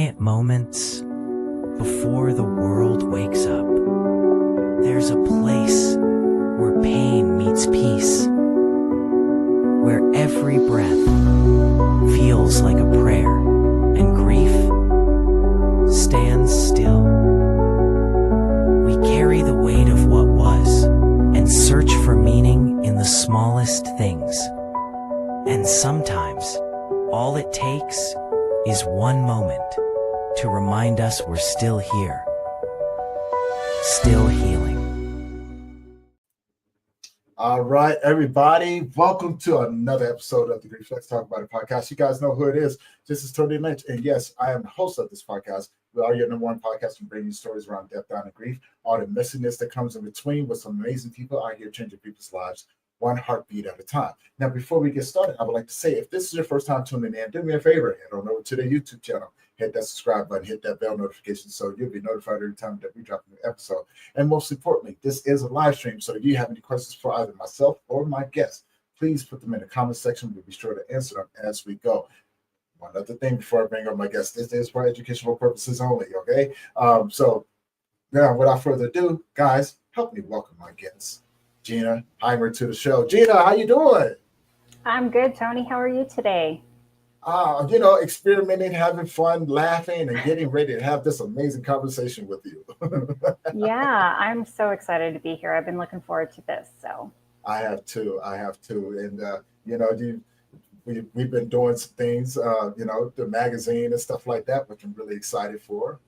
quiet moments before the world wakes up. There's a place where pain meets peace, where every breath feels like a prayer and grief stands still. We carry the weight of what was and search for meaning in the smallest things. And sometimes all it takes is one moment to remind us we're still here, still healing. All right, everybody, welcome to another episode of the Grief Let's Talk About It podcast. You guys know who it is. This is Tony Lynch, and yes, I am the host of this podcast. We are your number one podcast and bringing you stories around death, dying, and grief, all the messiness that comes in between with some amazing people out here changing people's lives one heartbeat at a time. Now, before we get started, I would like to say, if this is your first time tuning in, do me a favor, head on over to the YouTube channel, hit that subscribe button, hit that bell notification so you'll be notified every time that we drop a new episode. And most importantly, this is a live stream, so if you have any questions for either myself or my guest, please put them in the comment section. We'll be sure to answer them as we go. One other thing before I bring up my guest, this is for educational purposes only, okay? So now, without further ado, guys, help me welcome my guest, Geena Hymer, to the show. Geena, how you doing? I'm good, Tony. How are you today? Experimenting, having fun, laughing, and getting ready to have this amazing conversation with you. Yeah, I'm so excited to be here. I've been looking forward to this. So I have too. And, we've been doing some things, the magazine and stuff like that, which I'm really excited for.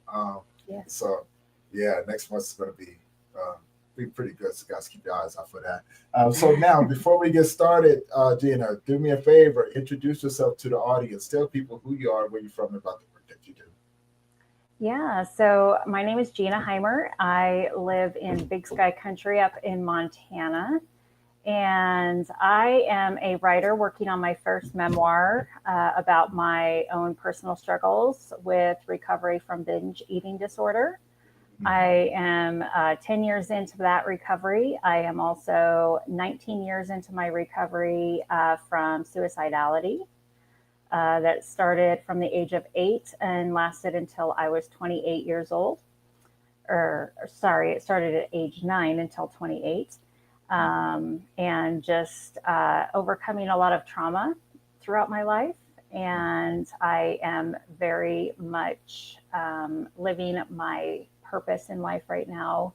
yes. So, yeah, next month is going to be pretty good. So, guys, keep your eyes out for that. So now, before we get started, Geena, do me a favor. Introduce yourself to the audience. Tell people who you are, where you're from, and about the work that you do. Yeah, so my name is Geena Hymer. I live in Big Sky Country up in Montana. And I am a writer working on my first memoir about my own personal struggles with recovery from binge eating disorder. I am 10 years into that recovery. I am also 19 years into my recovery from suicidality. That started from the age of 8 and lasted until I was 28 years old. It started at age 9 until 28. And just overcoming a lot of trauma throughout my life. And I am very much living my purpose in life right now,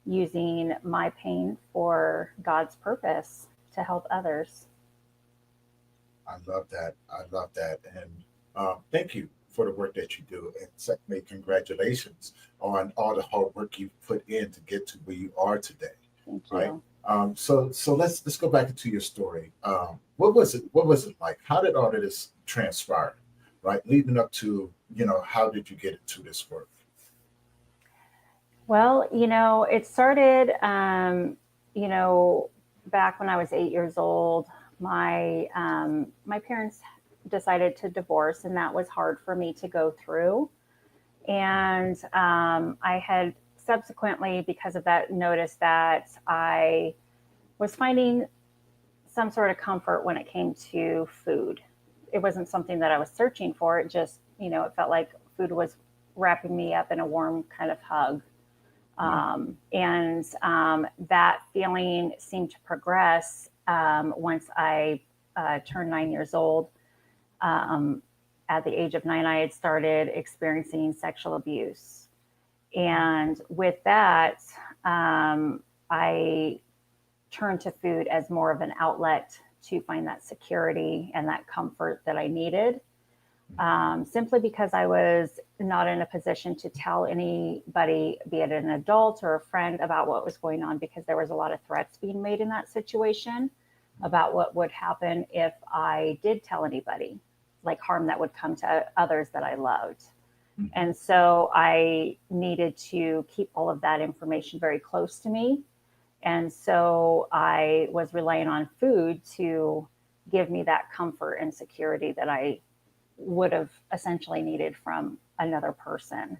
using my pain for God's purpose to help others. I love that. And thank you for the work that you do. And secondly, congratulations on all the hard work you put in to get to where you are today. Thank you. Right? So let's go back into your story. What was it like? How did all of this transpire? Right, leading up to how did you get into this work? Well, it started, back when I was 8 years old. My parents decided to divorce, and that was hard for me to go through. And I had subsequently, because of that, noticed that I was finding some sort of comfort when it came to food. It wasn't something that I was searching for. It just, it felt like food was wrapping me up in a warm kind of hug. And that feeling seemed to progress once I turned 9 years old. At the age of 9, I had started experiencing sexual abuse. And with that, I turned to food as more of an outlet to find that security and that comfort that I needed. Simply because I was not in a position to tell anybody, be it an adult or a friend, about what was going on, because there was a lot of threats being made in that situation about what would happen if I did tell anybody, like harm that would come to others that I loved. And so I needed to keep all of that information very close to me. And so I was relying on food to give me that comfort and security that I would have essentially needed from another person.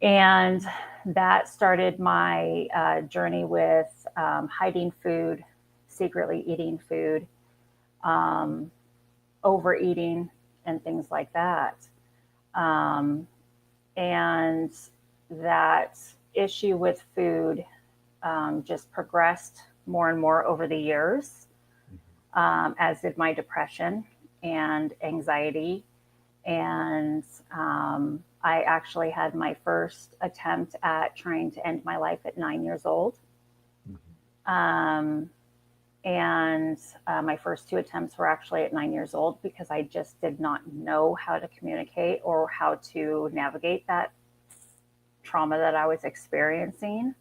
And that started my journey with hiding food, secretly eating food, overeating, and things like that. And that issue with food just progressed more and more over the years, as did my depression and anxiety. And I actually had my first attempt at trying to end my life at 9 years old. Um, and my first two attempts were actually at 9 years old because I just did not know how to communicate or how to navigate that trauma that I was experiencing.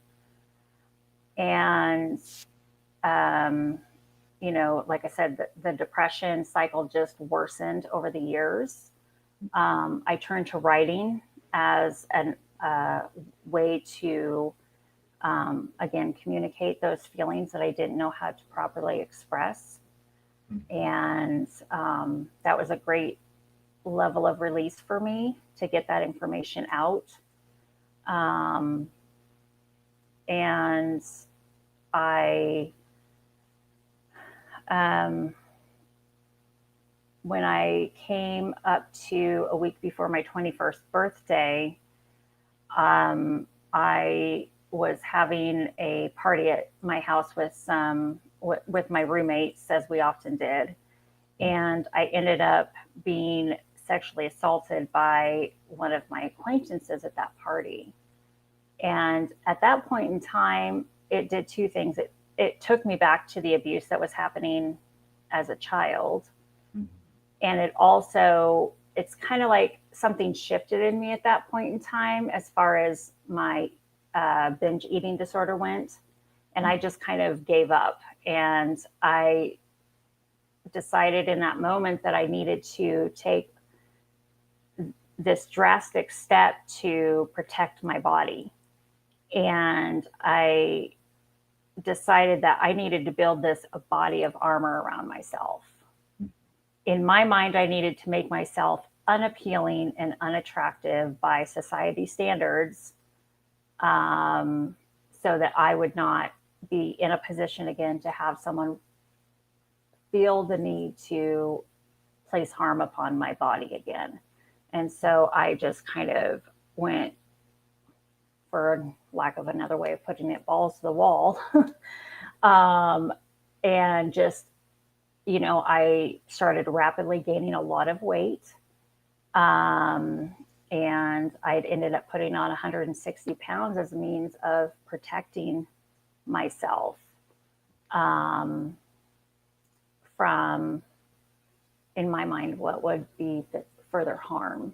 And, like I said, the depression cycle just worsened over the years. I turned to writing as a way to, again, communicate those feelings that I didn't know how to properly express. And that was a great level of release for me to get that information out. And I, when I came up to a week before my 21st birthday, I was having a party at my house with my roommates, as we often did. And I ended up being sexually assaulted by one of my acquaintances at that party. And at that point in time, it did two things. It took me back to the abuse that was happening as a child. And it's kind of like something shifted in me at that point in time as far as my binge eating disorder went. And I just kind of gave up. And I decided in that moment that I needed to take this drastic step to protect my body. And I decided that I needed to build a body of armor around myself. In my mind, I needed to make myself unappealing and unattractive by society standards, so that I would not be in a position again to have someone feel the need to place harm upon my body again. And so I just kind of went, for lack of another way of putting it, balls to the wall. And just, I started rapidly gaining a lot of weight. And I'd ended up putting on 160 pounds as a means of protecting myself from, in my mind, what would be the further harm.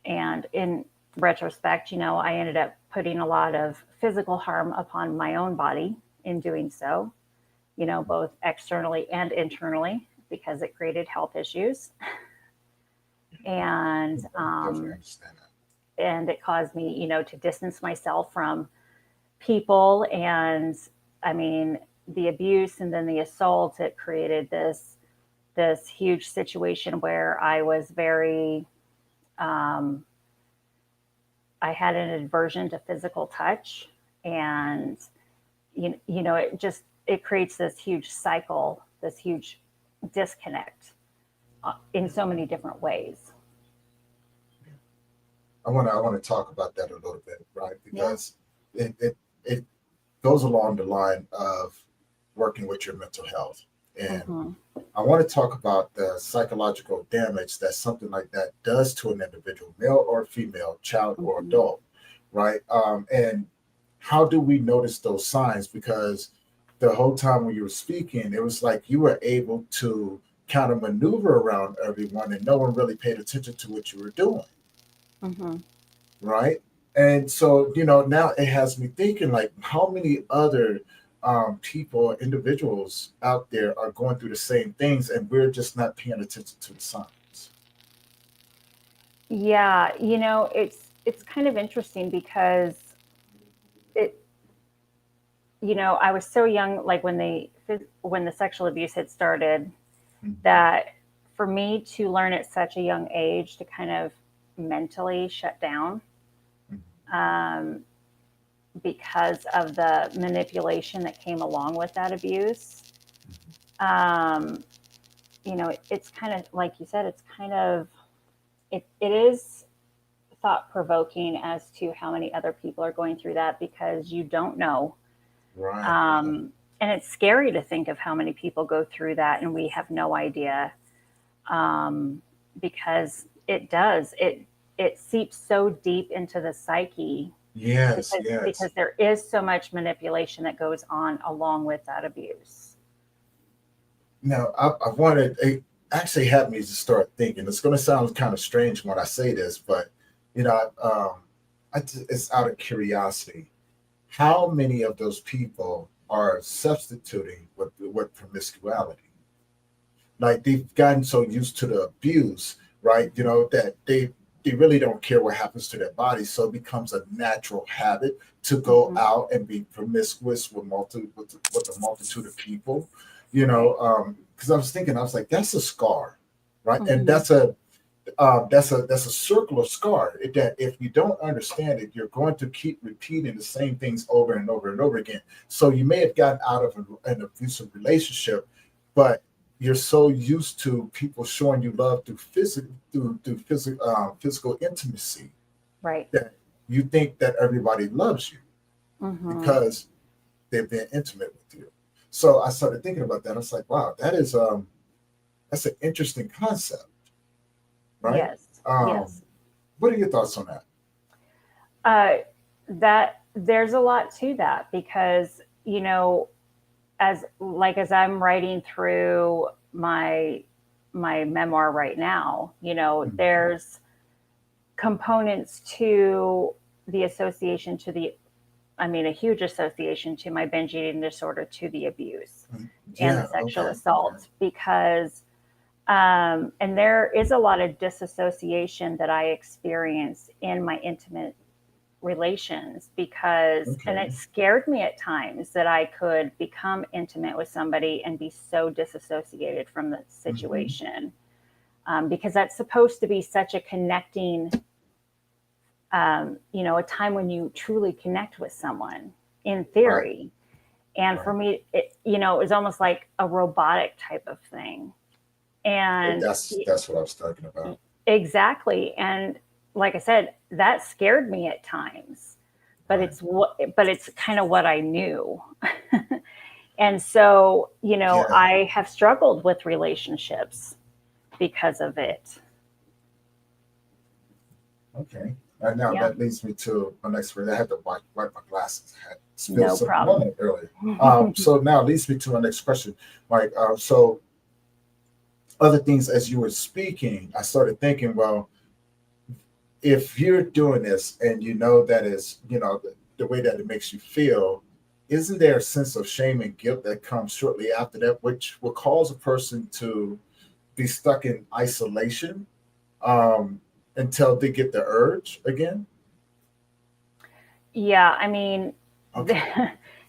And in retrospect, I ended up putting a lot of physical harm upon my own body in doing so, both externally and internally, because it created health issues. And and it caused me, to distance myself from people. And I mean, the abuse and then the assault, it created this huge situation where I was very, I had an aversion to physical touch. And, it creates this huge cycle, this huge disconnect in so many different ways. I want to talk about that a little bit, right? Because it goes along the line of working with your mental health. And I want to talk about the psychological damage that something like that does to an individual, male or female, child or adult, right? And how do we notice those signs? Because the whole time when you were speaking, it was like you were able to kind of maneuver around everyone and no one really paid attention to what you were doing. Right. And so, now it has me thinking, like, how many other people, individuals out there are going through the same things and we're just not paying attention to the signs. Yeah, it's kind of interesting because I was so young, like when the sexual abuse had started, that for me to learn at such a young age to kind of mentally shut down, because of the manipulation that came along with that abuse. It's kind of, like you said, it's kind of it is thought provoking as to how many other people are going through that, because you don't know. Right. And it's scary to think of how many people go through that and we have no idea, because it seeps so deep into the psyche, Yes, yes. because there is so much manipulation that goes on along with that abuse. Now, I wanted it actually had me to start thinking. It's going to sound kind of strange when I say this, but you know, it's out of curiosity. How many of those people are substituting with promiscuity? Like they've gotten so used to the abuse, right? That they really don't care what happens to their body, so it becomes a natural habit to go Hmm. out and be promiscuous with a multitude of people. Right. Because I was thinking, I was like, that's a scar, right? And Hmm. that's a circular scar that if you don't understand it, you're going to keep repeating the same things over and over and over again. So you may have gotten out of an abusive relationship, but you're so used to people showing you love through physical intimacy Right. that you think that everybody loves you Hmm. because they've been intimate with you. So I started thinking about that. I was like, wow, that's an interesting concept, right? Yes. Um, Yes. what are your thoughts on that? Uh, that there's a lot to that, because as I'm writing through my memoir right now, Mhm. there's components to the association to the I mean, a huge association to my binge eating disorder, to the abuse and the Yeah. sexual Okay. Okay. assault, because and there is a lot of disassociation that I experience in my intimate relations, because and Okay. it scared me at times that I could become intimate with somebody and be so disassociated from the Hmm. situation, because that's supposed to be such a connecting, a time when you truly connect with someone, in Right. theory. And for Right. me, it was almost like a robotic type of thing. And That's what I was talking about. exactly. And like I said, that scared me at times, but Right. it's kind of what I knew. And so, Yeah. I have struggled with relationships because of it. Okay. And now Yeah, that leads me to my next word. I had to wipe my glasses. I had spilled no something on problem. it earlier. So now it leads me to my next question. Like, so other things as you were speaking, I started thinking, well, if you're doing this and you know that is, the way that it makes you feel, isn't there a sense of shame and guilt that comes shortly after that, which will cause a person to be stuck in isolation um, until they get the urge again? Yeah, I mean, Okay.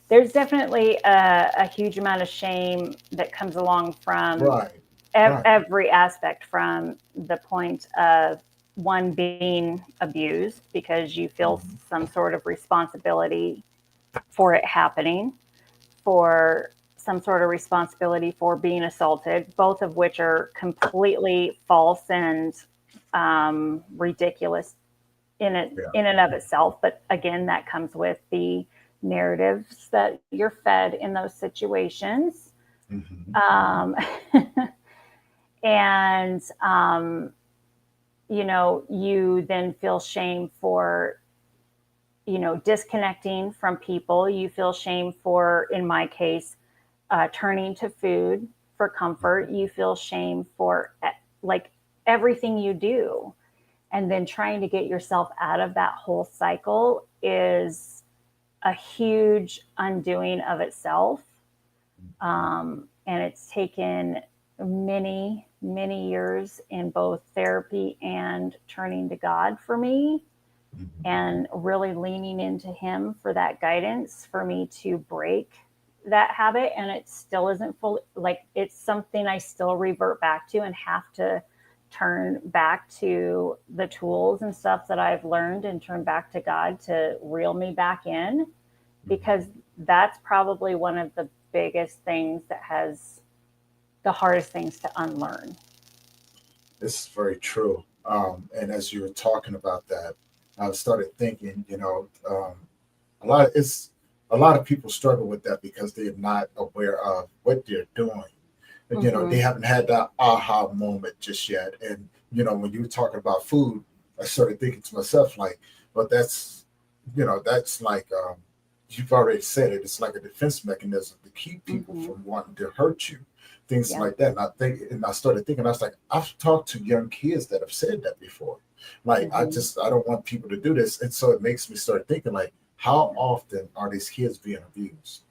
there's definitely a huge amount of shame that comes along from Right. Right. every aspect, from the point of one being abused because you feel Mhm. some sort of responsibility for it happening, for some sort of responsibility for being assaulted, both of which are completely false and ridiculous Yeah. in and of itself. But again, that comes with the narratives that you're fed in those situations. Hmm. Um, and you then feel shame for disconnecting from people. You feel shame for, in my case, turning to food for comfort. You feel shame for like everything you do, and then trying to get yourself out of that whole cycle is a huge undoing of itself. And it's taken many, many years in both therapy and turning to God for me, Hmm. and really leaning into Him for that guidance for me to break that habit. And it still isn't fully, like, it's something I still revert back to and have to turn back to the tools and stuff that I've learned, and turn back to God to reel me back in, because Hmm. that's probably one of the biggest things that has the hardest things to unlearn. This is very true. And as you were talking about that, I started thinking, a lot of people struggle with that because they're not aware of what they're doing. And, they haven't had that aha moment just yet. And, when you were talking about food, I started thinking to myself, like, well, that's like, you've already said it. It's like a defense mechanism to keep people from wanting to hurt you, things Yeah. like that. And I started thinking, I was like, I've talked to young kids that have said that before. Like, I don't want people to do this. And so it makes me start thinking, like, how often are these kids being abused?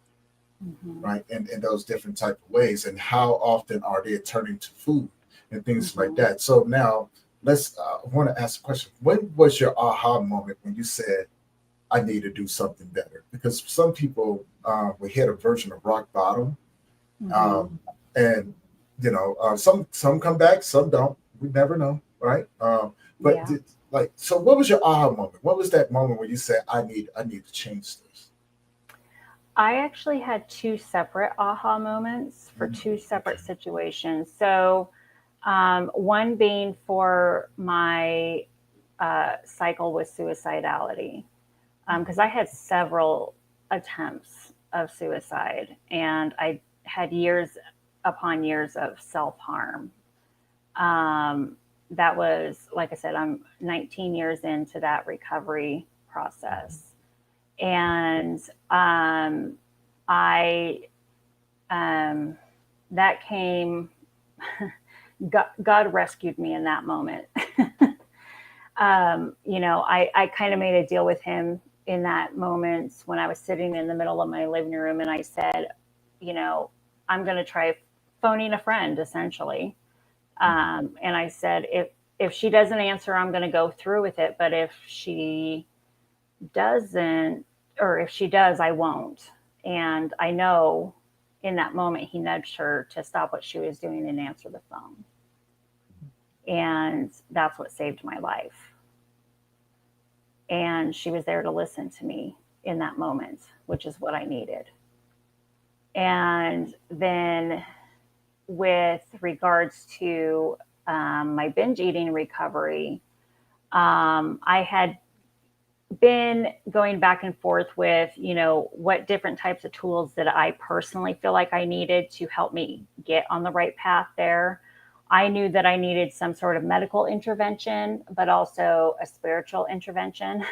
Right, in those different type of ways, and how often are they turning to food and things like that. So now let's I want to ask a question. When was your aha moment when you said, I need to do something better? Because some people, we hit a version of rock bottom, and some come back, some don't. We never know, right? But Yeah. So what was your aha moment? What was that moment where you said, I need to change this? I actually had two separate aha moments for two separate situations. So, one being for my cycle with suicidality, because I had several attempts of suicide, and I had years upon years of self harm. That was, like I said, I'm 19 years into that recovery process. And I that came. God rescued me in that moment. I kind of made a deal with him in that moment when I was sitting in the middle of my living room, and I said, I'm going to try phoning a friend, essentially. And I said, if she doesn't answer, I'm going to go through with it. But if she doesn't, or if she does, I won't. And I know in that moment, he nudged her to stop what she was doing and answer the phone. And that's what saved my life. And she was there to listen to me in that moment, which is what I needed. And then with regards to my binge eating recovery, I had been going back and forth with, what different types of tools that I personally feel like I needed to help me get on the right path there. I knew that I needed some sort of medical intervention, but also a spiritual intervention,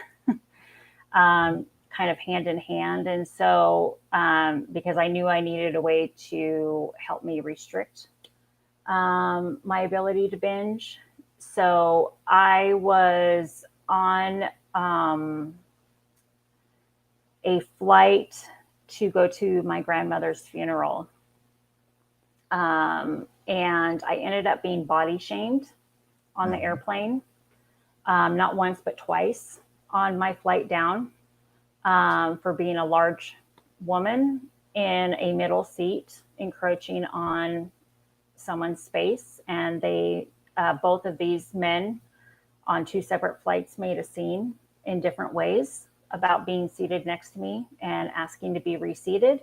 kind of hand in hand. And so, because I knew I needed a way to help me restrict my ability to binge. So I was on a flight to go to my grandmother's funeral. And I ended up being body shamed on the airplane, not once, but twice on my flight down, for being a large woman in a middle seat, encroaching on someone's space. And they, both of these men on two separate flights, made a scene in different ways about being seated next to me and asking to be reseated.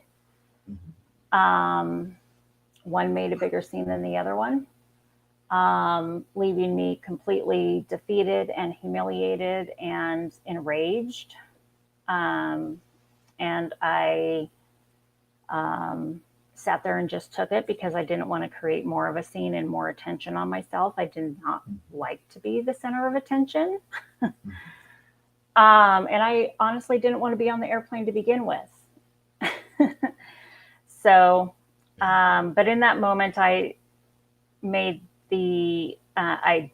One made a bigger scene than the other one, leaving me completely defeated and humiliated and enraged. And I sat there and just took it because I didn't want to create more of a scene and more attention on myself. I did not like to be the center of attention. And I honestly didn't want to be on the airplane to begin with. So, but in that moment, I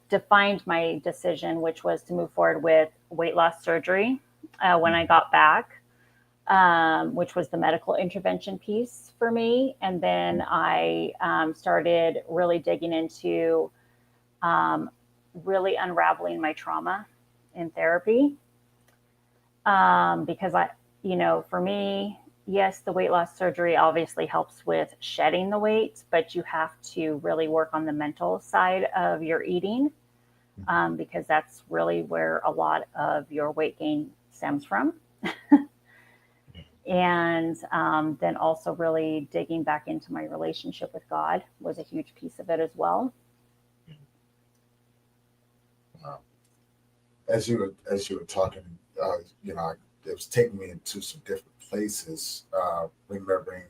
defined my decision, which was to move forward with weight loss surgery when I got back, which was the medical intervention piece for me. And then I started really digging into really unraveling my trauma in therapy. Because for me, yes, the weight loss surgery obviously helps with shedding the weight, but you have to really work on the mental side of your eating, because that's really where a lot of your weight gain stems from. And then also really digging back into my relationship with God was a huge piece of it as well. as you were talking, it was taking me into some different places. Remembering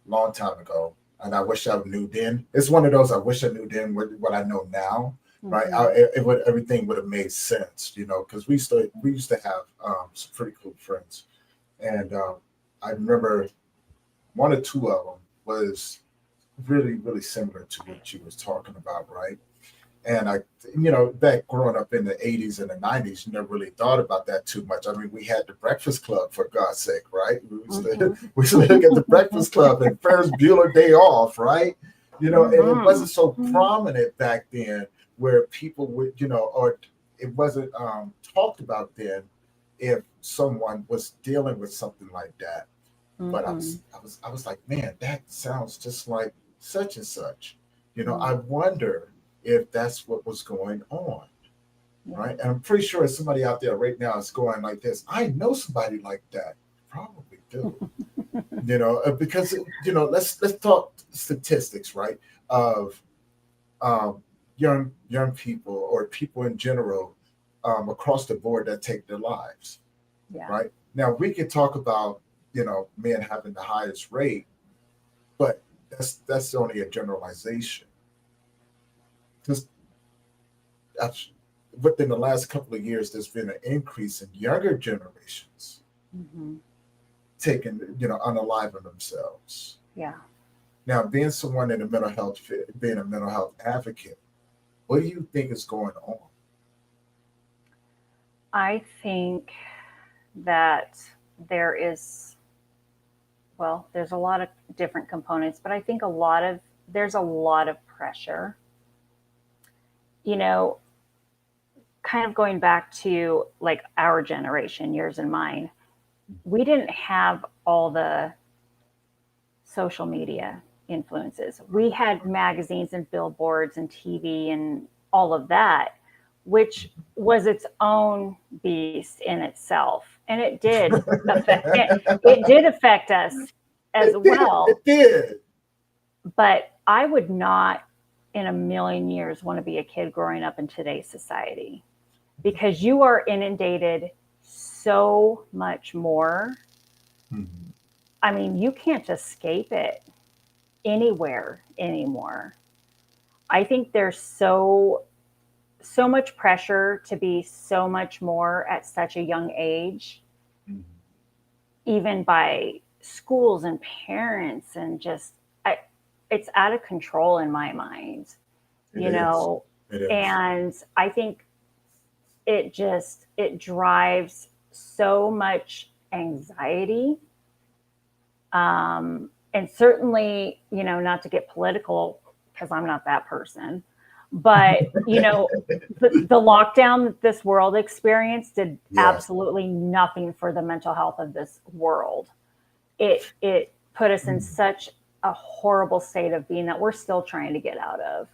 long time ago, and I wish I knew then. It's one of those I wish I knew then what I know now. Right, Mhm. everything would have made sense, because we used to have some pretty cool friends, and I remember one or two of them was really really similar to what you was talking about, right? And back growing up in the 80s and the 90s, you never really thought about that too much. I mean, we had the Breakfast Club, for God's sake, right? We used to, Mhm. we used to look at the Breakfast Club and Ferris Bueller Day Off, right? And it Mhm. wasn't so prominent back then where people would, or it wasn't talked about then if someone was dealing with something like that. But I Mhm. was, I was, I was like, man, that sounds just like such and such. Mhm. I wonder if that's what was going on, Yeah. right? And I'm pretty sure somebody out there right now is going like this. I know somebody like that. Probably do, because let's talk statistics, right? Of young people or people in general across the board that take their lives, Yeah. right? Now we can talk about men having the highest rate, but that's only a generalization. Just within the last couple of years, there's been an increase in younger generations Mhm. taking, unaliving themselves. Yeah. Now, being someone in the mental health, being a mental health advocate, what do you think is going on? I think that there is, well, there's a lot of different components, but I think there's a lot of pressure. You know, kind of going back to like our generation, yours and mine, we didn't have all the social media influences. We had magazines and billboards and TV and all of that, which was its own beast in itself. And it did affect us as It did. well. It did. But I would not in a million years want to be a kid growing up in today's society because you are inundated so much more. Mhm. I mean, you can't escape it anywhere anymore. I think there's so much pressure to be so much more at such a young age, Mhm. even by schools and parents, and just it's out of control in my mind, It you is. know. It is. And I think it drives so much anxiety, and certainly, not to get political because I'm not that person, but the lockdown that this world experienced did Yes. absolutely nothing for the mental health of this world. It put us in Mm. such a horrible state of being that we're still trying to get out of.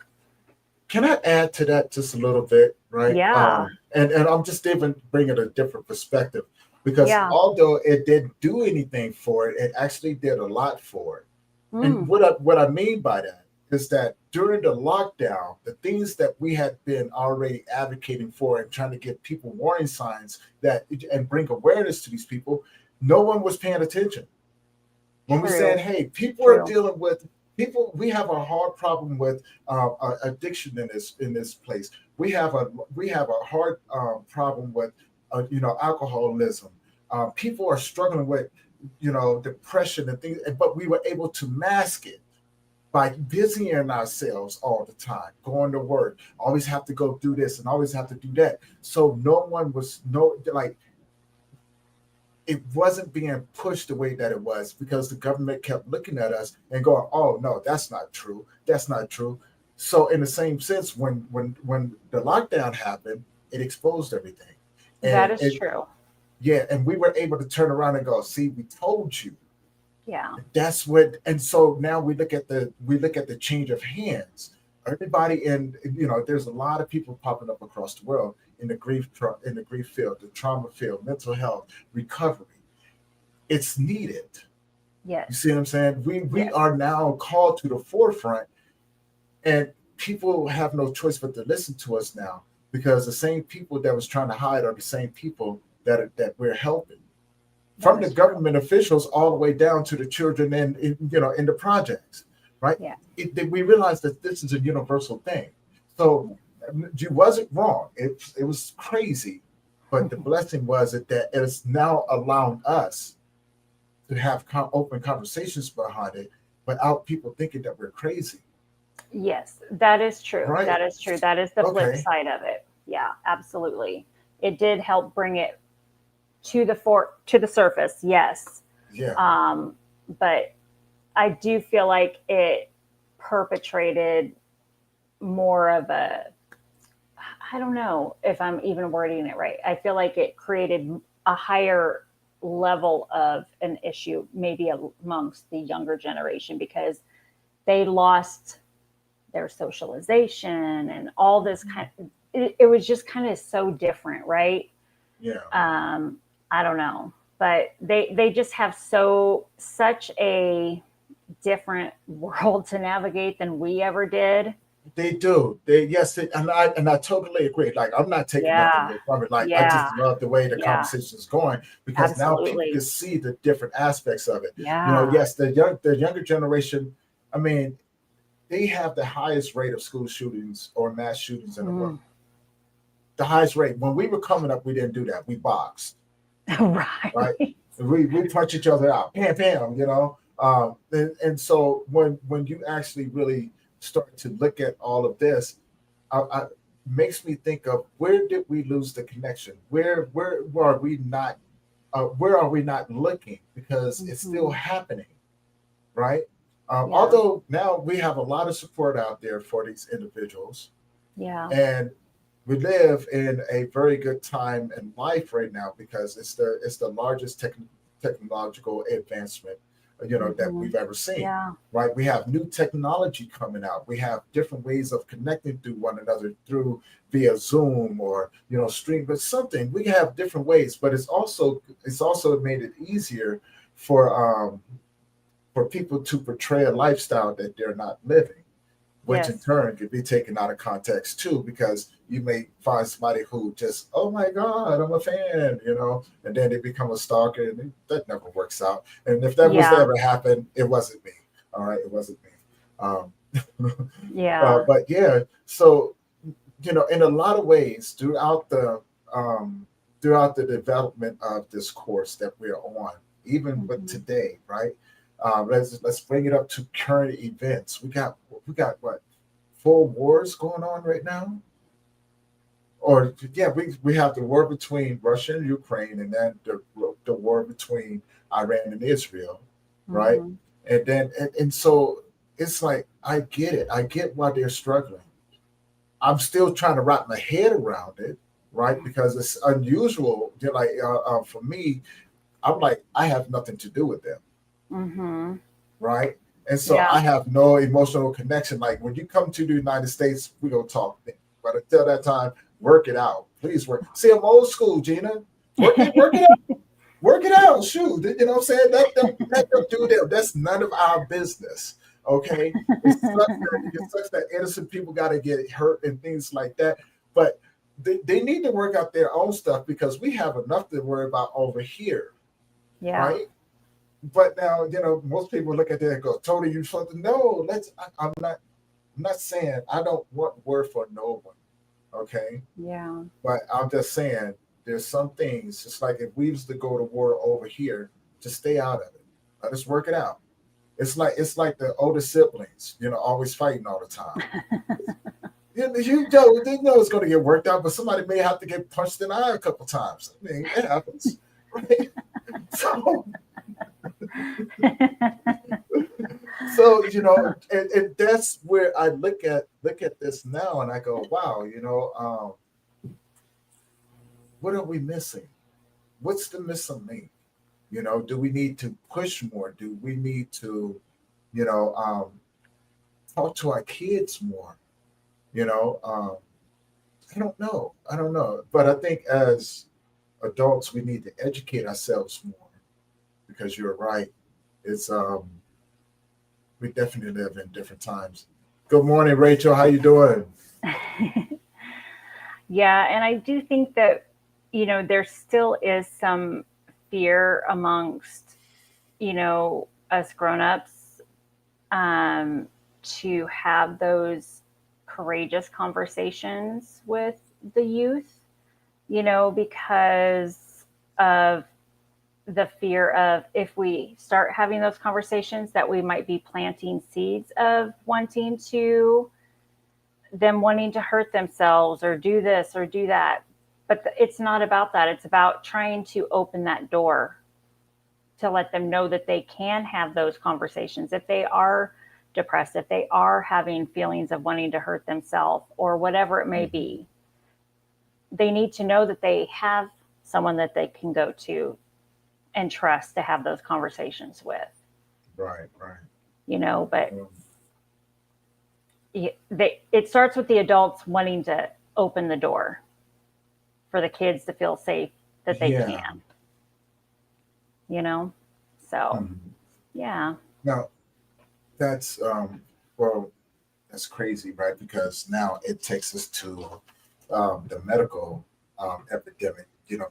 Can I add to that just a little bit, right? Yeah. And I'm just even bringing a different perspective because Yeah. although it didn't do anything for it, it actually did a lot for it. And Mm. what I mean by that is that during the lockdown, the things that we had been already advocating for and trying to give people warning signs that and bring awareness to these people, no one was paying attention. When we said, True. hey, people are True. dealing with people, we have a hard problem with addiction in this place. We have a hard problem with alcoholism. People are struggling with depression and things, but we were able to mask it by busying ourselves all the time, going to work, always have to go do this and always have to do that. So no one was no like it wasn't being pushed the way that it was because the government kept looking at us and going, "Oh no, that's not true. That's not true." So in the same sense, when the lockdown happened, it exposed everything, That and is it true. yeah, and we were able to turn around and go, "See, we told you." Yeah. That's what, and so now we look at the change of hands. Everybody there's a lot of people popping up across the world in the grief field, the trauma field, mental health, recovery. It's needed. Yes. You see what I'm saying? We Yes. are now called to the forefront, and people have no choice but to listen to us now because the same people that was trying to hide are the same people that we're helping, from the government officials all the way down to the children in the projects, right? Yeah. We realized that this is a universal thing. So you wasn't wrong. It was crazy, but the blessing was that it's now allowing us to have open conversations behind it without people thinking that we're crazy. Yes, that is true. Right. That is true. That is the flip Okay. side of it. Yeah, absolutely. It did help bring it to the surface. Yes. Yeah. But I do feel like it perpetrated more of I don't know if I'm even wording it right. I feel like it created a higher level of an issue, maybe amongst the younger generation, because they lost their socialization and all this it was just kind of so different, right? Yeah. I don't know, but they just have such a different world to navigate than we ever did. They do. And I totally agree. Like, I'm not taking nothing Yeah. away from it. Like, I Yeah. just love the way the Yeah. conversation is going, because now people Absolutely. can see the different aspects of it. Yeah. Yes, the younger generation, I mean, they have the highest rate of school shootings or mass shootings in the world. The highest rate. When we were coming up, we didn't do that. We boxed. Right. We punch each other out. Pam, pam, and so when you actually really start to look at all of this, I makes me think of, where did we lose the connection? Where are we not? Where are we not looking? Because it's still happening, right? Although now we have a lot of support out there for these individuals, and we live in a very good time in life right now, because it's the largest technological advancement that we've ever seen. Right? We have new technology coming out. We have different ways of connecting to one another through via Zoom or stream, but something. We have different ways, but it's also made it easier for people to portray a lifestyle that they're not living, which in turn could be taken out of context too, because you may find somebody who just, oh my God, I'm a fan, and then they become a stalker, and that never works out. And if that was to ever happen, it wasn't me. All right, it wasn't me. But yeah, so in a lot of ways throughout the development of this course that we're on, even with today, right? Let's bring it up to current events. We got what, 4 wars going on right now? Or we have the war between Russia and Ukraine, and then the war between Iran and Israel, right? And then and so it's like, I get it. I get why they're struggling. I'm still trying to wrap my head around it, right? Because it's unusual. For me, I'm like, I have nothing to do with them. Right? And so I have no emotional connection. Like, when you come to the United States, we gonna talk. But until that time, work it out. Please work. See, I'm old school, Geena. Work it out. Work it out. Shoot. You know what I'm saying? Let them do them. That's none of our business. Okay. It sucks that innocent people gotta get hurt and things like that. But they need to work out their own stuff, because we have enough to worry about over here. Right? But now, most people look at that and go, Tony, you something. No, I'm not saying I don't want word for no one. Okay. But I'm just saying, there's some things, just like if we used to go to war over here, just stay out of it. Let us work it out. It's like the older siblings, always fighting all the time. You know it's going to get worked out, but somebody may have to get punched in the eye a couple times. I mean, it happens. Right? So and that's where I look at this now, and I go, wow, what are we missing? What's the missing link? Do we need to push more? Do we need to talk to our kids more? I don't know, but I think as adults we need to educate ourselves more, because you're right. It's we definitely live in different times. Good morning, Rachel. How you doing? Yeah, and I do think that, there still is some fear amongst, us grown-ups, to have those courageous conversations with the youth, because of the fear of, if we start having those conversations, that we might be planting seeds of them wanting to hurt themselves or do this or do that. But it's not about that. It's about trying to open that door to let them know that they can have those conversations. If they are depressed, if they are having feelings of wanting to hurt themselves or whatever it may be, they need to know that they have someone that they can go to and trust to have those conversations with. Right. But it starts with the adults wanting to open the door for the kids to feel safe that they can. So yeah. Now that's well, that's crazy, right? Because now it takes us to the medical epidemic.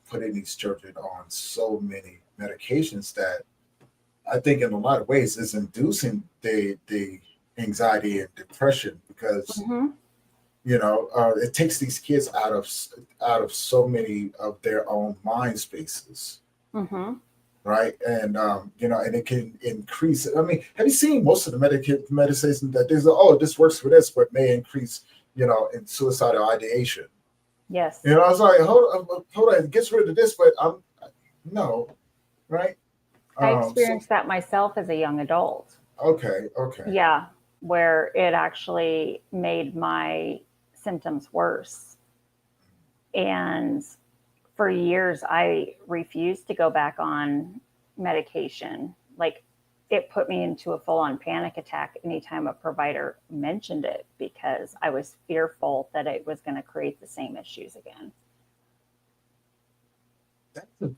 Putting these children on so many medications that I think, in a lot of ways, is inducing the anxiety and depression because it takes these kids out of so many of their own mind spaces. Right. And and it can increase. I mean, have you seen most of the medication that there's this works for this, but may increase in suicidal ideation? Yes. I was like, hold on, it gets rid of this, but no, right? I experienced that myself as a young adult. Okay. Yeah, where it actually made my symptoms worse. And for years, I refused to go back on medication. Like, it put me into a full-on panic attack anytime a provider mentioned it, because I was fearful that it was going to create the same issues again.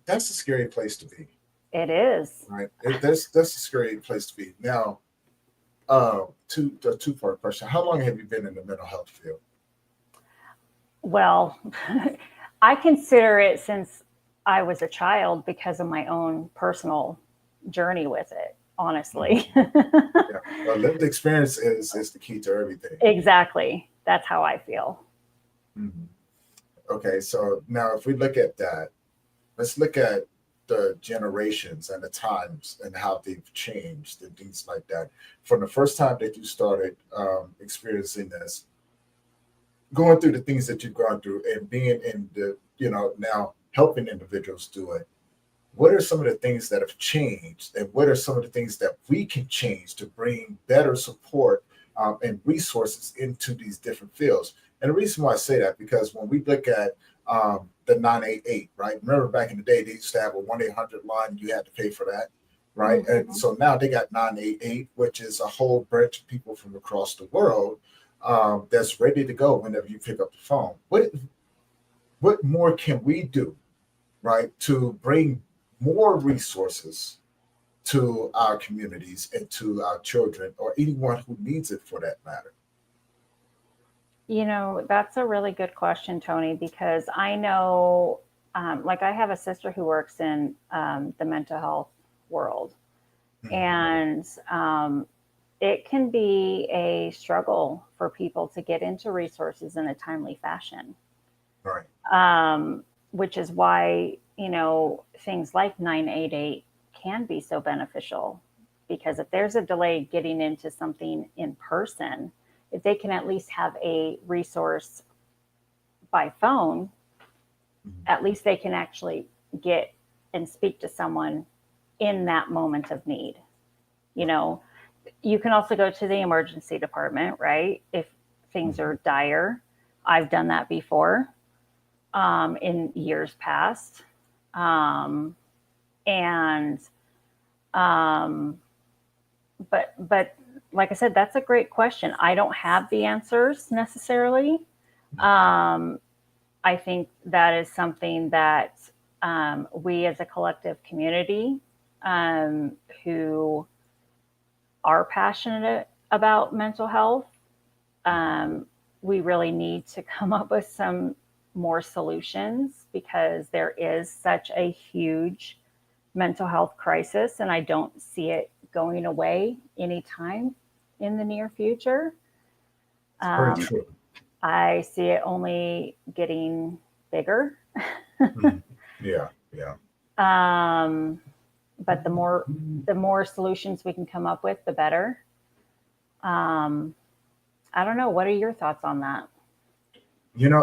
That's a scary place to be. It is. Right. That's a scary place to be. Now, two-part question. How long have you been in the mental health field? Well, I consider it since I was a child because of my own personal journey with it, honestly. Yeah. Well, lived experience is the key to everything. Exactly. That's how I feel. Okay, so now if we look at that, let's look at the generations and the times and how they've changed and things like that. From the first time that you started experiencing this, going through the things that you've gone through and being in the, now helping individuals do it, what are some of the things that have changed, and what are some of the things that we can change to bring better support and resources into these different fields? And the reason why I say that, because when we look at the 988, right? Remember back in the day, they used to have a 1-800 line, and you had to pay for that, right? And so now they got 988, which is a whole branch of people from across the world that's ready to go whenever you pick up the phone. What more can we do, right, to bring more resources to our communities and to our children, or anyone who needs it for that matter? That's a really good question, Tony, because I know, like, I have a sister who works in the mental health world, and it can be a struggle for people to get into resources in a timely fashion. Right. Which is why, things like 988 can be so beneficial, because if there's a delay getting into something in person, if they can at least have a resource by phone, at least they can actually get and speak to someone in that moment of need. You can also go to the emergency department, right? If things are dire. I've done that before in years past. But like I said, that's a great question. I don't have the answers necessarily. I think that is something that we as a collective community who are passionate about mental health, we really need to come up with some more solutions because there is such a huge mental health crisis, and I don't see it going away anytime in the near future. Very Um, true. I see it only getting bigger. Mhm. Yeah, yeah. um, but the more solutions we can come up with, the better. Um, I don't know. What are your thoughts on that?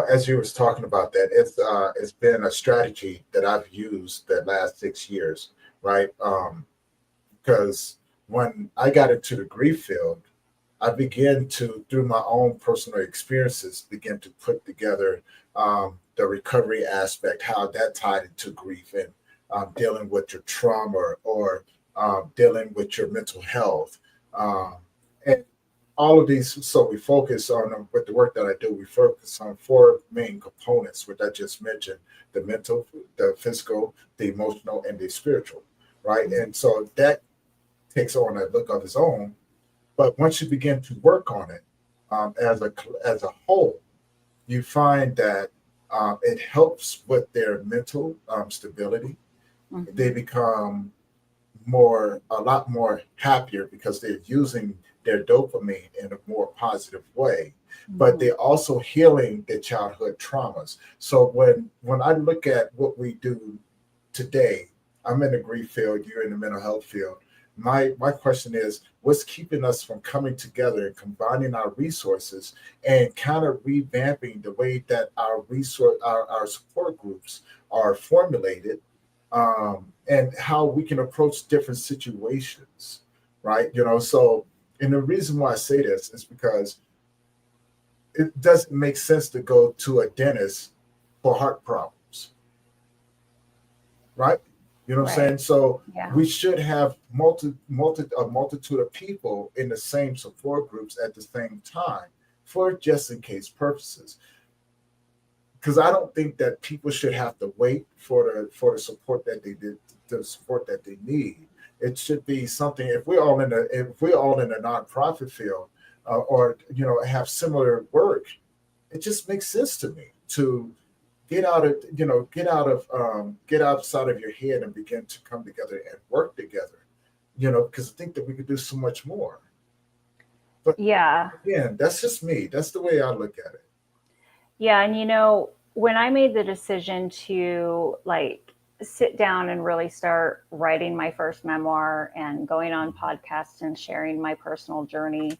As you was talking about that, it's been a strategy that I've used the last 6 years, right? Because when I got into the grief field, I began to, through my own personal experiences, begin to put together the recovery aspect, how that tied into grief and dealing with your trauma or dealing with your mental health. Um, and all of these, so we focus on with the work that I do, we focus on four main components, which I just mentioned: the mental, the physical, the emotional, and the spiritual, right? And so that takes on a look of its own, but once you begin to work on it as a whole, you find that it helps with their mental stability. They Mm-hmm. become a lot more happier because they're using their dopamine in a more positive way. But Mm-hmm. they're also healing their childhood traumas. So when I look at what we do today, I'm in the grief field, you're in the mental health field. My question is, what's keeping us from coming together and combining our resources and kind of revamping the way that our support groups are formulated, and how we can approach different situations, right? So, and the reason why I say this is because it doesn't make sense to go to a dentist for heart problems, right? You know what I'm Right. saying? So Yeah. we should have a multitude of people in the same support groups at the same time for just in case purposes. Because I don't think that people should have to wait for the support that they did, the support that they need. It should be something. If we're all in a nonprofit field, or have similar work, it just makes sense to me to get outside of your head and begin to come together and work together. Because I think that we could do so much more. But Yeah. again, that's just me. That's the way I look at it. Yeah. And when I made the decision to like sit down and really start writing my first memoir and going on podcasts and sharing my personal journey,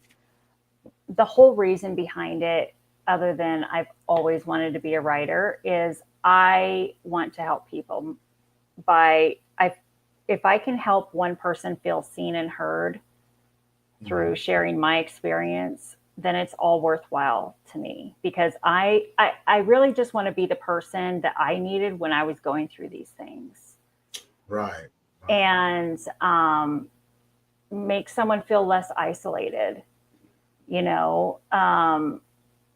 the whole reason behind it, other than I've always wanted to be a writer, is I want to help people by I if I can help one person feel seen and heard through Mhm. sharing my experience, then it's all worthwhile to me because I really just want to be the person that I needed when I was going through these things, Right. Right. and make someone feel less isolated. You know,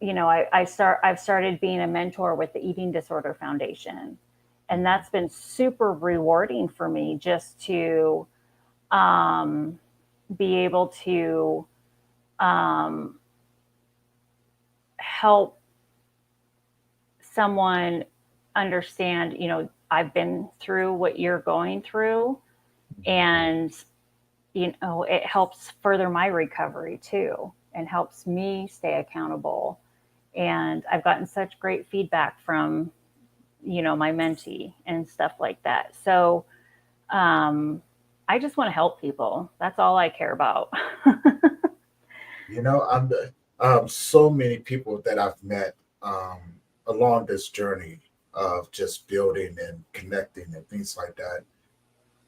I've started being a mentor with the Eating Disorder Foundation, and Mhm. that's been super rewarding for me just to um, be able to um, help someone understand, I've been through what you're going through, and it helps further my recovery too and helps me stay accountable. And I've gotten such great feedback from my mentee and stuff like that. So um, I just want to help people. That's all I care about. I'm so many people that I've met along this journey of just building and connecting and things like that.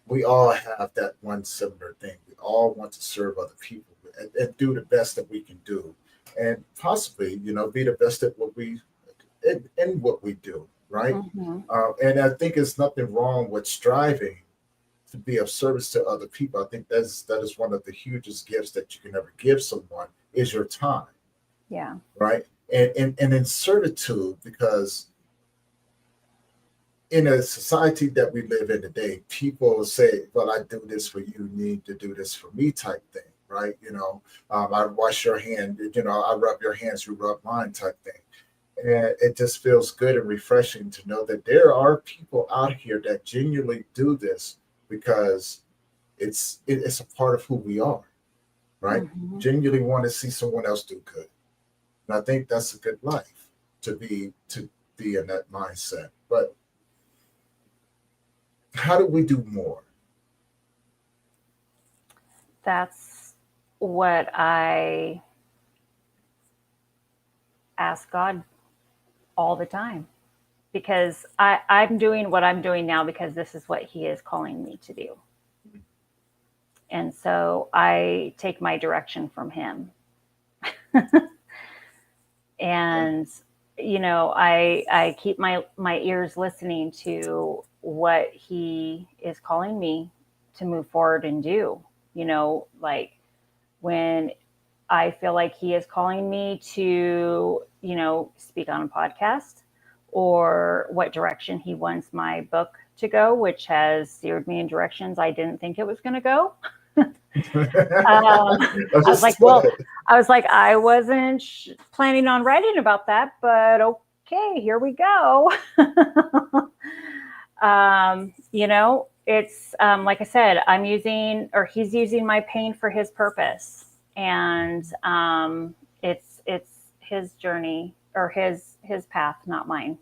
We all have that one similar thing. We all want to serve other people and do the best that we can do, and possibly, be the best at in what we do, right? Hmm. And I think there's nothing wrong with striving to be of service to other people. I think that is one of the hugest gifts that you can ever give someone is your time, Yeah. right? And in servitude, because in a society that we live in today, people say, "Well, I do this for you, you need to do this for me," type thing, right? I wash your hand, I rub your hands, you rub mine, type thing. And it just feels good and refreshing to know that there are people out here that genuinely do this because it's a part of who we are, right? Mhm. Genuinely want to see someone else do good. And I think that's a good life to be in that mindset. But how do we do more? That's what I ask God all the time, because I'm doing what I'm doing now because this is what He is calling me to do. And so I take my direction from Him. And I keep my ears listening to what He is calling me to move forward and do. Like when I feel like He is calling me to, speak on a podcast, or what direction He wants my book to go, which has steered me in directions I didn't think it was going to go. Understood. I was like, I wasn't planning on writing about that, but okay, here we go. It's like I said, he's using my pain for His purpose, and it's His journey or his path, not mine.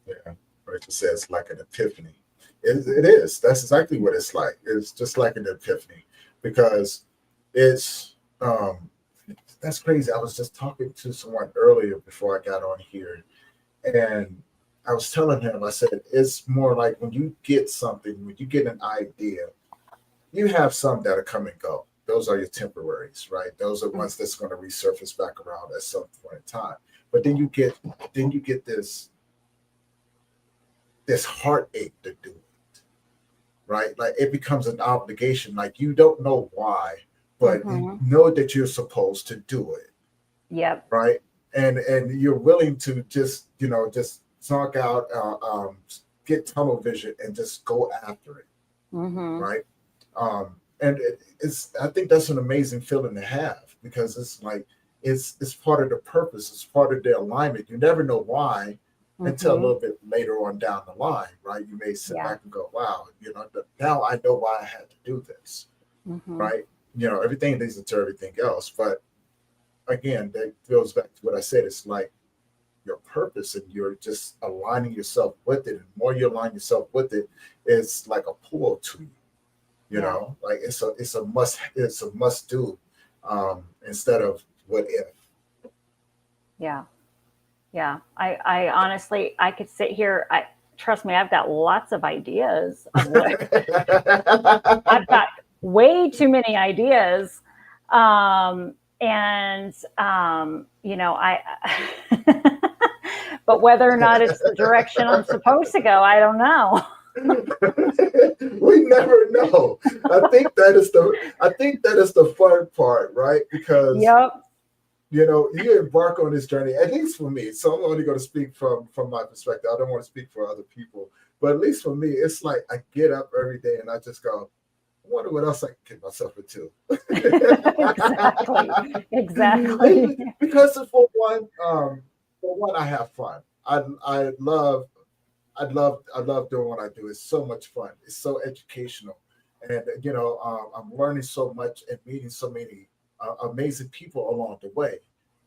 Yeah, Rachel says like an epiphany. It is. That's exactly what it's like. It's just like an epiphany because it's that's crazy. I was just talking to someone earlier before I got on here, and I was telling him, I said, it's more like when you get something, when you get an idea, you have some that'll come and go. Those are your temporaries, right? Those are ones that's going to resurface back around at some point in time. But then you get this heartache to do it, right? Like it becomes an obligation. Like you don't know why, but you Mm-hmm. know that you're supposed to do it, Yep. right? And you're willing to just knock out, get tunnel vision and just go after it, Mm-hmm. right? And it's I think that's an amazing feeling to have because it's like it's part of the purpose, it's part of the alignment. You never know why until a Mm-hmm. little bit later on down the line, right? You may sit Yeah. back and go, "Wow, now I know why I had to do this," Mm-hmm. right? Everything leads into everything else, but again, that goes back to what I said. It's like your purpose, and you're just aligning yourself with it. And the more you align yourself with it, it's like a pull to you. Yeah. Like it's a must do, instead of what if. Yeah. Yeah. I honestly, I could sit here. Trust me, I've got lots of ideas of what I've got way too many ideas. And, I, but whether or not it's the direction I'm supposed to go, I don't know. We never know. I think that is the fun part, right? Because Yep. you embark on this journey, at least for me. So I'm only going to speak from my perspective. I don't want to speak for other people, but at least for me, it's like I get up every day and I just go, I wonder what else I can get myself into. Exactly. Exactly. Because for one, I have fun. I love doing what I do. It's so much fun. It's so educational, and I'm learning so much and meeting so many amazing people along the way,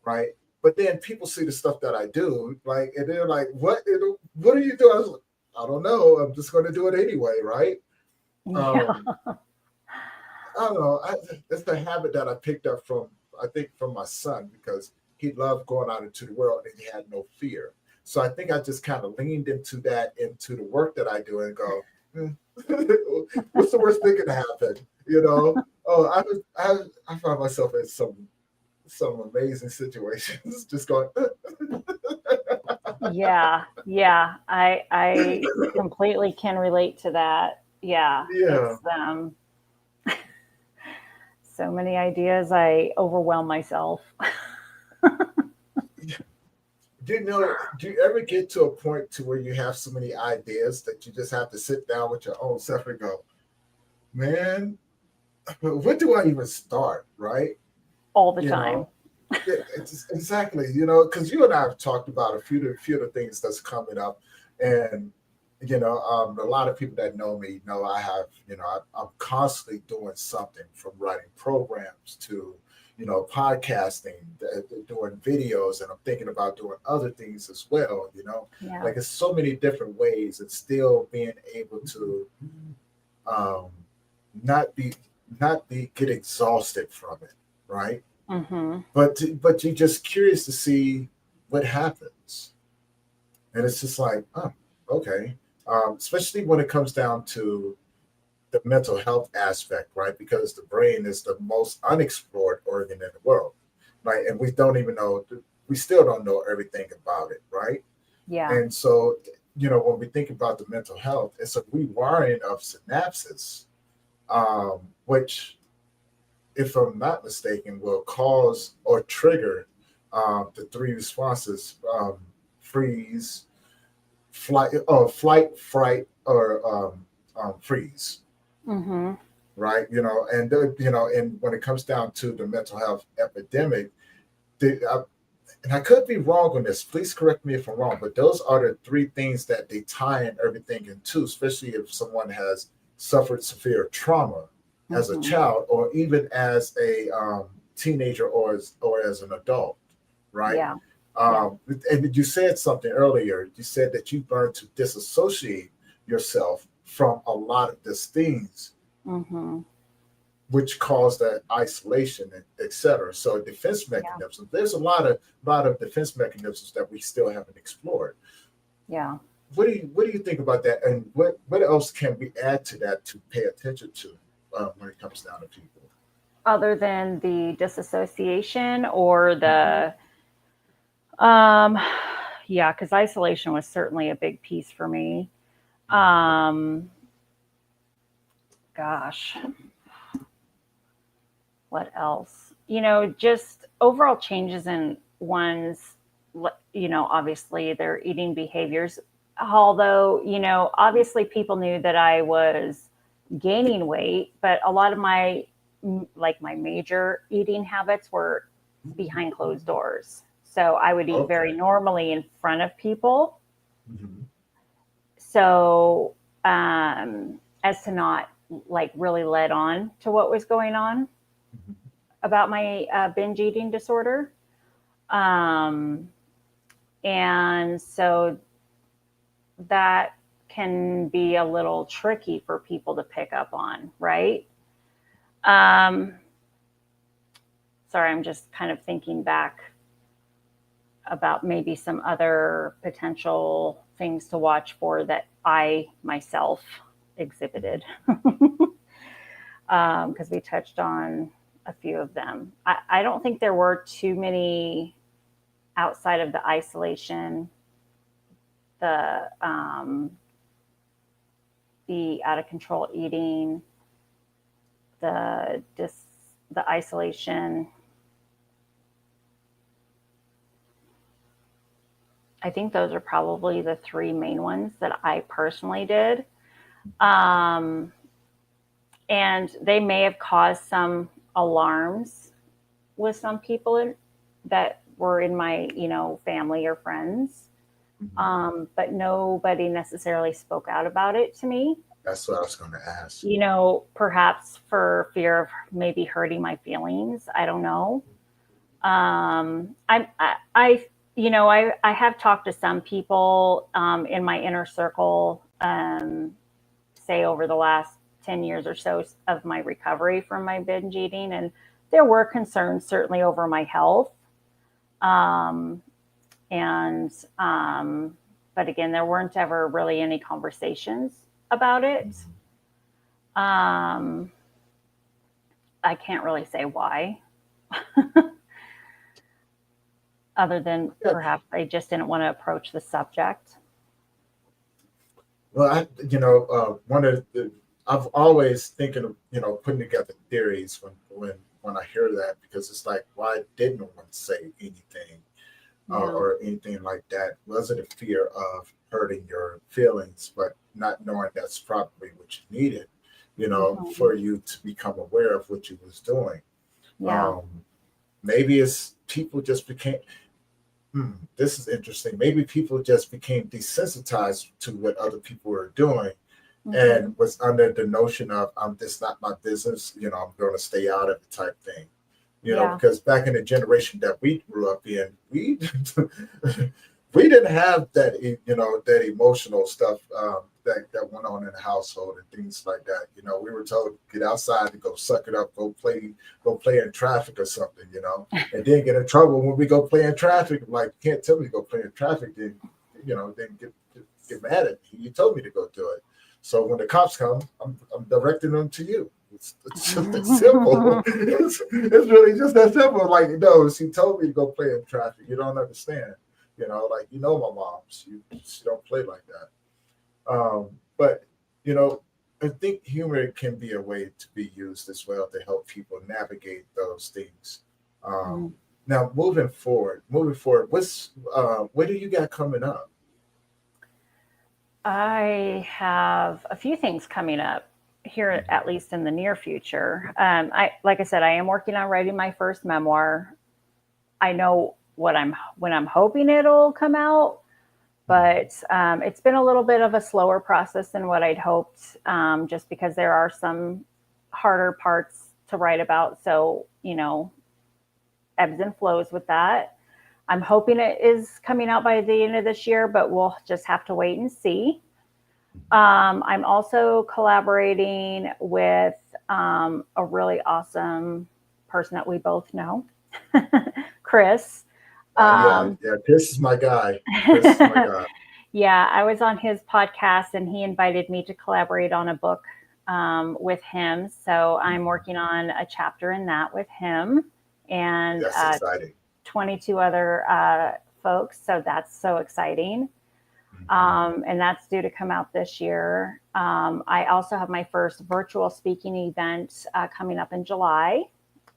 right? But then people see the stuff that I do, like, and they're like, "What? What are you doing?" I was like, "I don't know. I'm just going to do it anyway, right?" Yeah. Um, I don't know. It's the habit that I picked up I think, from my son because he loved going out into the world and he had no fear. So I think I just kind of leaned into the work that I do and go, "Hmm, what's the worst thing that can happen? Oh, I found myself in some amazing situations, just going, Yeah. Yeah. I completely can relate to that. Yeah. yeah. It's so many ideas, I overwhelm myself. Do you ever get to a point to where you have so many ideas that you just have to sit down with your own self and go, man, where do I even start? Right? All the You time. know, Yeah, exactly. You know, because you and I have talked about a few of the things that's coming up, and a lot of people that know me know I have, I'm constantly doing something from writing programs to, podcasting, doing videos, and I'm thinking about doing other things as well. Yeah. Like it's so many different ways, and still being able to um, not be get exhausted from it, right? Hmm. But you're just curious to see what happens, and it's just like, oh, okay. Especially when it comes down to the mental health aspect, right? Because the brain is the most unexplored organ in the world, right? And we still don't know everything about it, right? Yeah. And so, when we think about the mental health, it's a rewiring of synapses, which, if I'm not mistaken, will cause or trigger the three responses: freeze, flight, fright, or freeze. Hmm. Right? And when it comes down to the mental health epidemic, and I could be wrong on this. Please correct me if I'm wrong, but those are the three things that they tie in everything into, especially if someone has suffered severe trauma as a Hmm. child, or even as a teenager, or as an adult, right? Yeah. Yeah. And you said something earlier. You said that you learned to disassociate yourself from a lot of these things, Hmm. which cause that isolation, et cetera. So defense Yeah. mechanisms. There's a lot of defense mechanisms that we still haven't explored. Yeah. What do you think about that? And what else can we add to that to pay attention to when it comes down to people? Other than the disassociation or Mhm. um, yeah, because isolation was certainly a big piece for me. Um, Gosh, what else? Just overall changes in one's, obviously their eating behaviors. Although, obviously people knew that I was gaining weight, but a lot of like my major eating habits were behind closed doors. So I would eat very Okay. normally in front of people. Mhm. So, as to not like really let on to what was going on Mhm. about my binge eating disorder. Um, and so that can be a little tricky for people to pick up on, right? Um, Sorry, I'm just kind of thinking back about maybe some other potential things to watch for that I myself exhibited. Because we touched on a few of them. I don't think there were too many outside of the isolation, the out of control eating, the dis, the isolation. I think those are probably the three main ones that I personally did. Um, and they may have caused some alarms with some people that were in my, family or friends. Mhm. But nobody necessarily spoke out about it to me. That's what I was going to ask. Perhaps for fear of maybe hurting my feelings. I don't know. I have talked to some people in my inner circle, say over the last 10 years or so of my recovery from my binge eating, and there were concerns certainly over my health. Um, and but again, there weren't ever really any conversations about it. Mhm. Um, I can't really say why, other than Yeah. perhaps I just didn't want to approach the subject. Well, one of the I've always thinking of putting together theories when I hear that, because it's like, why didn't one say anything, Yeah. or anything like that? Was it a fear of hurting your feelings, but not knowing that's probably what you needed, Hmm. for you to become aware of what you was doing? Yeah. Um, Maybe it's people just became, this is interesting. Maybe people just became desensitized to what other people were doing Mhm. and was under the notion of, this not my business, I'm going to stay out of it type thing. Yeah. Because back in the generation that we grew up in, we we didn't have that, that emotional stuff that went on in the household and things like that. We were told get outside to go suck it up, go play in traffic or something, and then get in trouble when we go play in traffic. Like, you can't tell me to go play in traffic, then get mad at me. You told me to go do it. So when the cops come, I'm directing them to you. It's just that simple. It's really just that simple. Like, no, she told me to go play in traffic. You don't understand. Like, my mom. She don't play like that. But I think humor can be a way to be used as well to help people navigate those things. Um, Mhm. Now, moving forward, what do you got coming up? I have a few things coming up here, at least in the near future. Like I said, I am working on writing my first memoir. I know when I'm hoping it'll come out, but it's been a little bit of a slower process than what I'd hoped, just because there are some harder parts to write about. So, ebbs and flows with that. I'm hoping it is coming out by the end of this year, but we'll just have to wait and see. I'm also collaborating with a really awesome person that we both know, Chris. Yeah, Um, yeah. Chris is my guy. Chris is my guy. yeah, I was on his podcast and he invited me to collaborate on a book with him. So I'm working on a chapter in that with him and That's exciting. 22 other folks. So that's so exciting. Mhm. And that's due to come out this year. I also have my first virtual speaking event coming up in July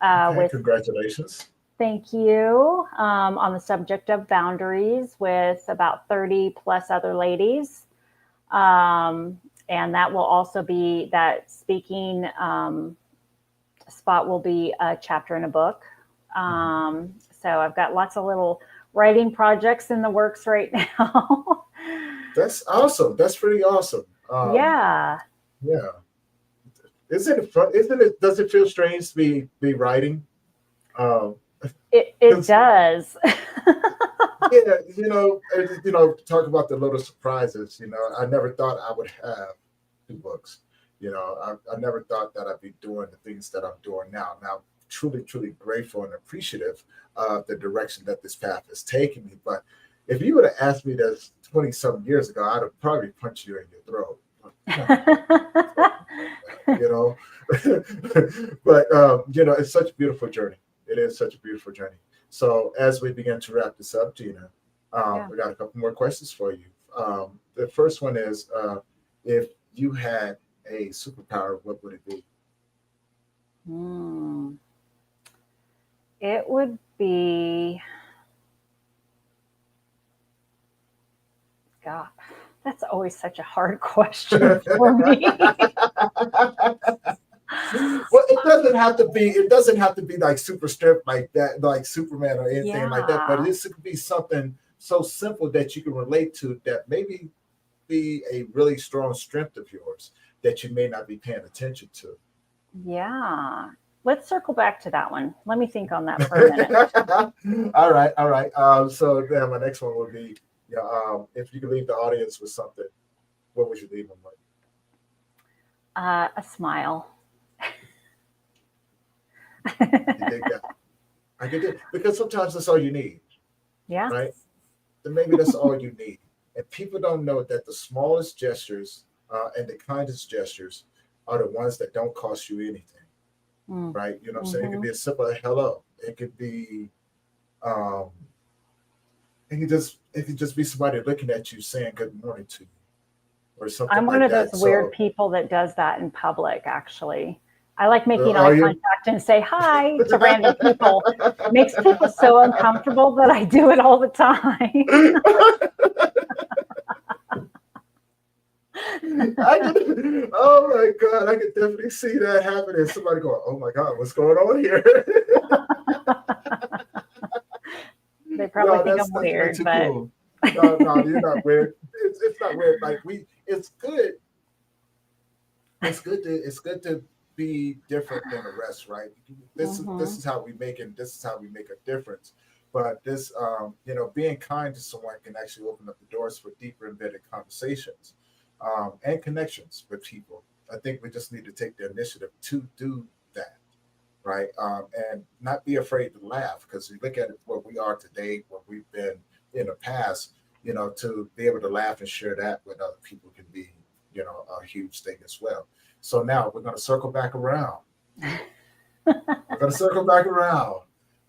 Okay, with, congratulations. thank you, on the subject of boundaries with about 30 plus other ladies. Um, and that will also be that speaking spot will be a chapter in a book. Mhm. So I've got lots of little writing projects in the works right now. That's awesome. That's pretty awesome. Yeah, Yeah. Isn't it fun? Isn't it? Does it feel strange to be writing? Um, it 'Cause, does. yeah, talk about the little surprises. I never thought I would have two books. I never thought that I'd be doing the things that I'm doing now. Now, truly, truly grateful and appreciative of the direction that this path has taken me. But if you would have asked me this 20 some years ago, I'd have probably punched you in your throat. You're not gonna write something like that. But it's such a beautiful journey. It is such a beautiful journey. So as we begin to wrap this up, Geena, Yeah. we got a couple more questions for you. The first one is, if you had a superpower, what would it be? Hmm. It would be, God, that's always such a hard question for me. Well, it doesn't have to be. It doesn't have to be like super strength like that, like Superman or anything like that. But Yeah. this could be something so simple that you can relate to. That maybe be a really strong strength of yours that you may not be paying attention to. Yeah. Let's circle back to that one. Let me think on that for a minute. All right, all right. So then my next one would be, if you could leave the audience with something, what would you leave them with? A smile. You dig that? I get it because sometimes that's all you need, Yeah. right? Then maybe that's all you need. And people don't know that the smallest gestures and the kindest gestures are the ones that don't cost you anything, Mm. right? You know what I'm saying? It could Hmm. be a simple hello. Um, it could just be somebody looking at you saying good morning to you or something I'm one like of those that. weird So people that does that in public, actually. I like making eye are you? contact and say hi to random people. Makes people so uncomfortable that I do it all the time. Oh my God, I can definitely see that happening. Somebody going, oh my God, what's going on here? probably No, think that's I'm that's way weird, too but cool. No, no, you're not weird. It's not weird. Like it's good. It's good to be different than the rest, right? This hmm is how we make it. This is how we make a difference. But this, being kind to someone can actually open up the doors for deeper embedded conversations and connections with people. I think we just need to take the initiative to do that, right? And not be afraid to laugh because you look at it, what we are today, what we've been in the past. To be able to laugh and share that with other people can be, a huge thing as well. So now we're going to circle back around. We're going to circle back around.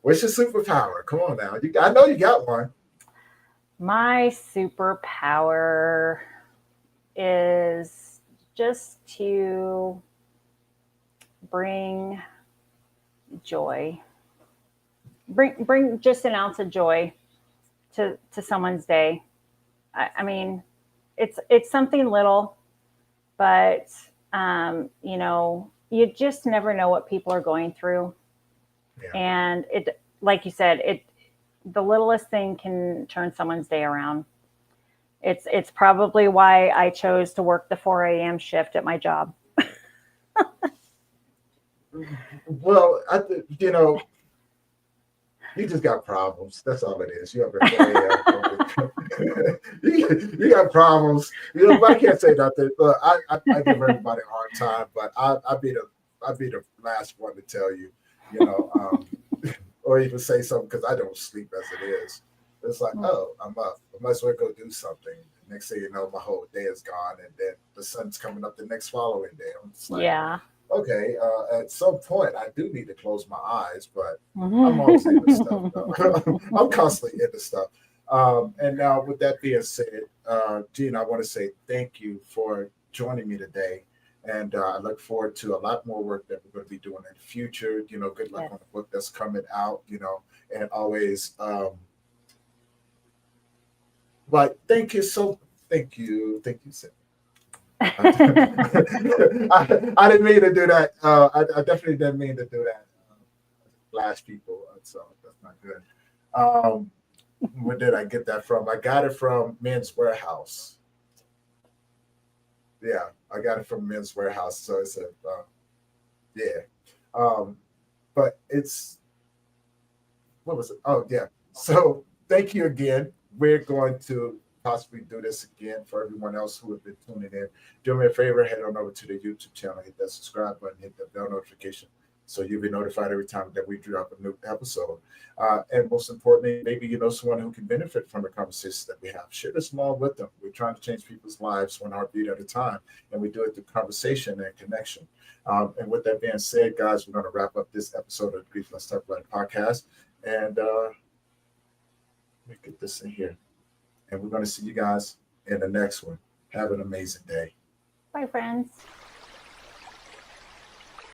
What's your superpower? Come on now. I know you got one. my superpower is just to bring joy. Bring just an ounce of joy to someone's day. I mean, it's something little, but you just never know what people are going through, Yeah. and it, like you said, the littlest thing can turn someone's day around. It's probably why I chose to work the 4 a.m. shift at my job. Well, you just got problems. That's all it is. You have a 4 a.m. you got problems. But I can't say nothing. Look, I give everybody a hard time, but I'd be the last one to tell you, you know, or even say something because I don't sleep as it is. It's like, oh, I'm up. I might as well go do something. Next thing you know, my whole day is gone, and then the sun's coming up the next following day. I'm just like, Yeah. okay, at some point I do need to close my eyes, but I'm always into stuff. Though. I'm constantly into stuff. And now, with that being said, Gene, I want to say thank you for joining me today. And I look forward to a lot more work that we're going to be doing in the future. Good luck Yes. on the book that's coming out, and always, but thank you, Sid. I didn't mean to do that. I definitely didn't mean to do that. Flash people, so that's not good. Um, where did I get that from? I got it from Men's Warehouse. Yeah, I got it from Men's Warehouse. So it's yeah. Um, but it's what was it? Oh yeah. So thank you again. We're going to possibly do this again for everyone else who have been tuning in. Do me a favor, head on over to the YouTube channel, hit that subscribe button, hit the bell notification so you'll be notified every time that we drop a new episode. And most importantly, maybe you know someone who can benefit from the conversations that we have. Share this along with them. We're trying to change people's lives one heartbeat at a time, and we do it through conversation and connection. And with that being said, guys, we're going to wrap up this episode of the Grief Let's Talk About It podcast. And let me get this in here. And we're going to see you guys in the next one. Have an amazing day. Bye, friends.